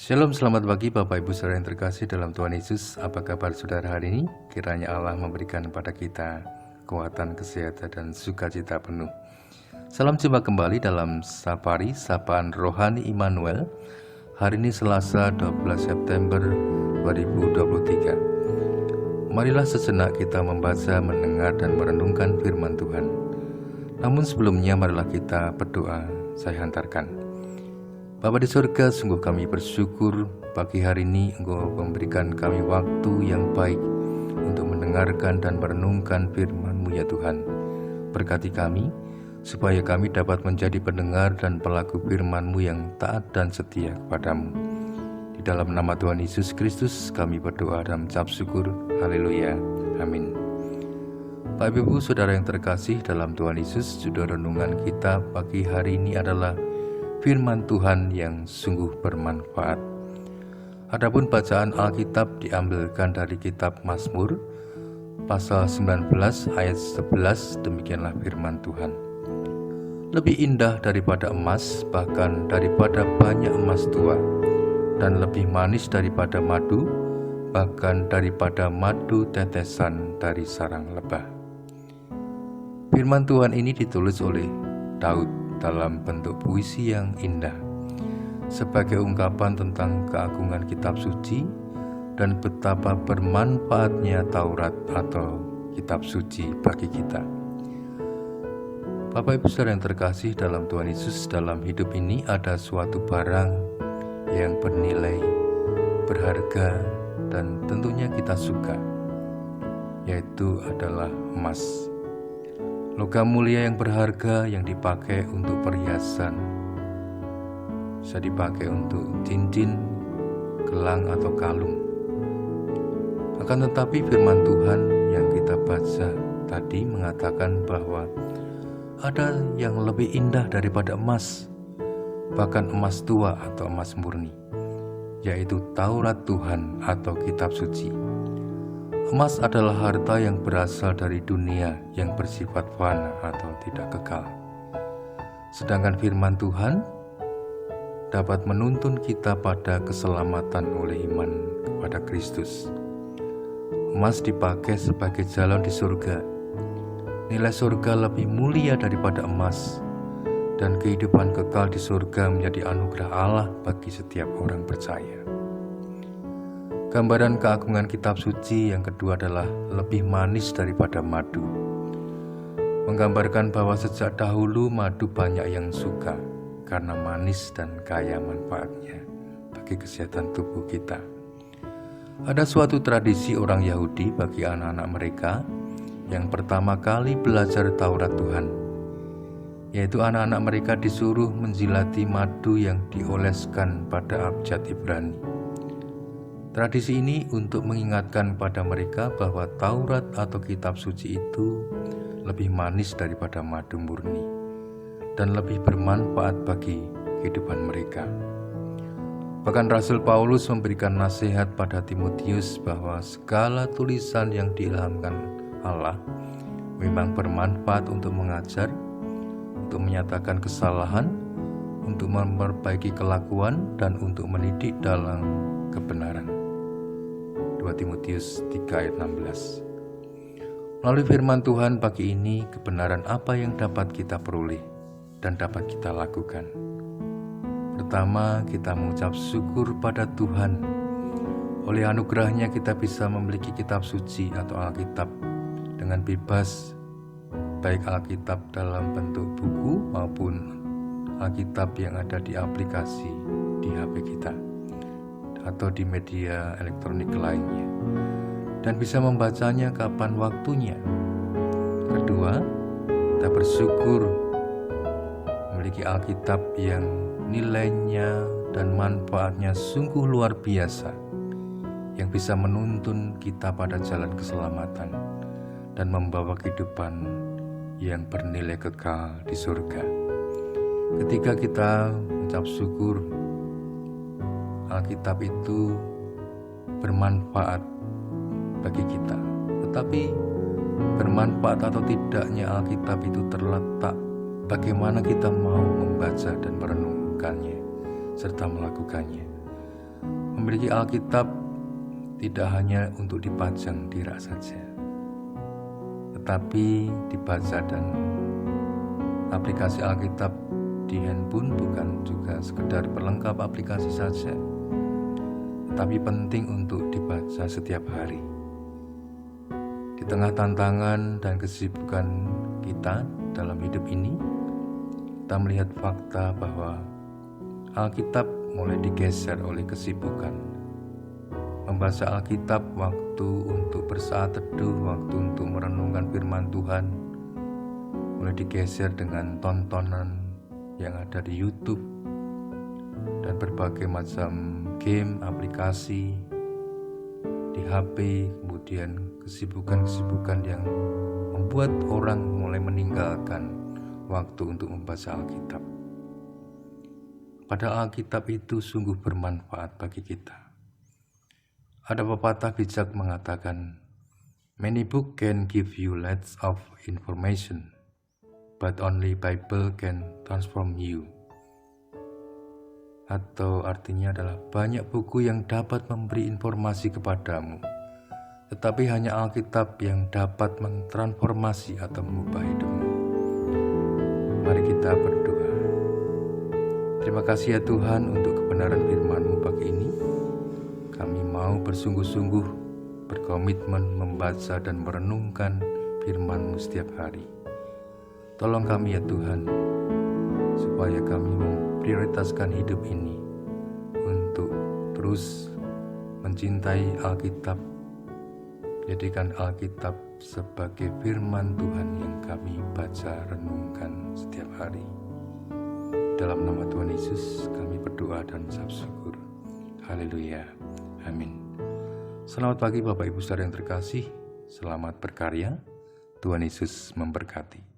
Shalom, selamat pagi Bapak Ibu Saudara yang terkasih dalam Tuhan Yesus. Apa kabar saudara hari ini? Kiranya Allah memberikan kepada kita kekuatan, kesehatan, dan sukacita penuh. Salam jumpa kembali dalam Safari Sapaan Rohani Immanuel. Hari ini Selasa 12 September 2023. Marilah sejenak kita membaca, mendengar, dan merenungkan firman Tuhan. Namun sebelumnya marilah kita berdoa. Saya hantarkan. Bapa di surga, sungguh kami bersyukur pagi hari ini Engkau memberikan kami waktu yang baik untuk mendengarkan dan merenungkan firman-Mu ya Tuhan. Berkati kami, supaya kami dapat menjadi pendengar dan pelaku firman-Mu yang taat dan setia kepadamu. Di dalam nama Tuhan Yesus Kristus kami berdoa dan mengucap syukur. Haleluya. Amin. Bapak Ibu Saudara yang terkasih dalam Tuhan Yesus, judul renungan kita pagi hari ini adalah firman Tuhan yang sungguh bermanfaat. Adapun bacaan Alkitab diambilkan dari kitab Mazmur pasal 19 ayat 11, demikianlah firman Tuhan. Lebih indah daripada emas, bahkan daripada banyak emas tua, dan lebih manis daripada madu, bahkan daripada madu tetesan dari sarang lebah. Firman Tuhan ini ditulis oleh Daud dalam bentuk puisi yang indah, sebagai ungkapan tentang keagungan kitab suci dan betapa bermanfaatnya Taurat atau kitab suci bagi kita. Bapak Ibu Saudara yang terkasih dalam Tuhan Yesus, dalam hidup ini ada suatu barang yang bernilai, berharga, dan tentunya kita suka, yaitu adalah emas. Logam mulia yang berharga yang dipakai untuk perhiasan, bisa dipakai untuk cincin, gelang, atau kalung. Akan tetapi firman Tuhan yang kita baca tadi mengatakan bahwa ada yang lebih indah daripada emas, bahkan emas tua atau emas murni, yaitu Taurat Tuhan atau kitab suci. Emas adalah harta yang berasal dari dunia yang bersifat fana atau tidak kekal. Sedangkan firman Tuhan dapat menuntun kita pada keselamatan oleh iman kepada Kristus. Emas dipakai sebagai jalan di surga. Nilai surga lebih mulia daripada emas, dan kehidupan kekal di surga menjadi anugerah Allah bagi setiap orang percaya. Gambaran keagungan kitab suci yang kedua adalah lebih manis daripada madu. Menggambarkan bahwa sejak dahulu madu banyak yang suka karena manis dan kaya manfaatnya bagi kesehatan tubuh kita. Ada suatu tradisi orang Yahudi bagi anak-anak mereka yang pertama kali belajar Taurat Tuhan, yaitu anak-anak mereka disuruh menjilati madu yang dioleskan pada abjad Ibrani. Tradisi ini untuk mengingatkan pada mereka bahwa Taurat atau kitab suci itu lebih manis daripada madu murni dan lebih bermanfaat bagi kehidupan mereka. Bahkan Rasul Paulus memberikan nasihat pada Timotius bahwa segala tulisan yang diilhamkan Allah memang bermanfaat untuk mengajar, untuk menyatakan kesalahan, untuk memperbaiki kelakuan, dan untuk mendidik dalam kebenaran. 2 Timotius 3 ayat 16. Melalui firman Tuhan pagi ini, kebenaran apa yang dapat kita peroleh dan dapat kita lakukan? Pertama, kita mengucap syukur pada Tuhan. Oleh anugerahnya kita bisa memiliki kitab suci atau Alkitab dengan bebas, baik Alkitab dalam bentuk buku maupun Alkitab yang ada di aplikasi di HP kita atau di media elektronik lainnya, dan bisa membacanya kapan waktunya. Kedua, kita bersyukur memiliki Alkitab yang nilainya dan manfaatnya sungguh luar biasa, yang bisa menuntun kita pada jalan keselamatan dan membawa kehidupan yang bernilai kekal di surga. Ketika kita mengucap syukur, Alkitab itu bermanfaat bagi kita. Tetapi bermanfaat atau tidaknya Alkitab itu terletak bagaimana kita mau membaca dan merenungkannya serta melakukannya. Memiliki Alkitab tidak hanya untuk dipajang di rak saja, tetapi dibaca dan aplikasi Alkitab di handphone bukan juga sekedar pelengkap aplikasi saja, tetapi penting untuk dibaca setiap hari. Di tengah tantangan dan kesibukan kita dalam hidup ini, kita melihat fakta bahwa Alkitab mulai digeser oleh kesibukan. Membaca Alkitab, waktu untuk bersaat teduh, waktu untuk merenungkan firman Tuhan, mulai digeser dengan tontonan yang ada di YouTube dan berbagai macam game, aplikasi di HP, kemudian kesibukan-kesibukan yang membuat orang mulai meninggalkan waktu untuk membaca Alkitab. Padahal Alkitab itu sungguh bermanfaat bagi kita. Ada pepatah bijak mengatakan, "Many books can give you lots of information, but only Bible can transform you." Atau artinya adalah banyak buku yang dapat memberi informasi kepadamu, tetapi hanya Alkitab yang dapat mentransformasi atau mengubah hidupmu. Mari kita berdoa. Terima kasih ya Tuhan untuk kebenaran firman-Mu pagi ini. Kami mau bersungguh-sungguh berkomitmen membaca dan merenungkan firman-Mu setiap hari. Tolong kami ya Tuhan, supaya kami memprioritaskan hidup ini untuk terus mencintai Alkitab, jadikan Alkitab sebagai firman Tuhan yang kami baca renungkan setiap hari. Dalam nama Tuhan Yesus kami berdoa dan mengucap syukur. Haleluya. Amin. Selamat pagi Bapak Ibu Saudara yang terkasih. Selamat berkarya. Tuhan Yesus memberkati.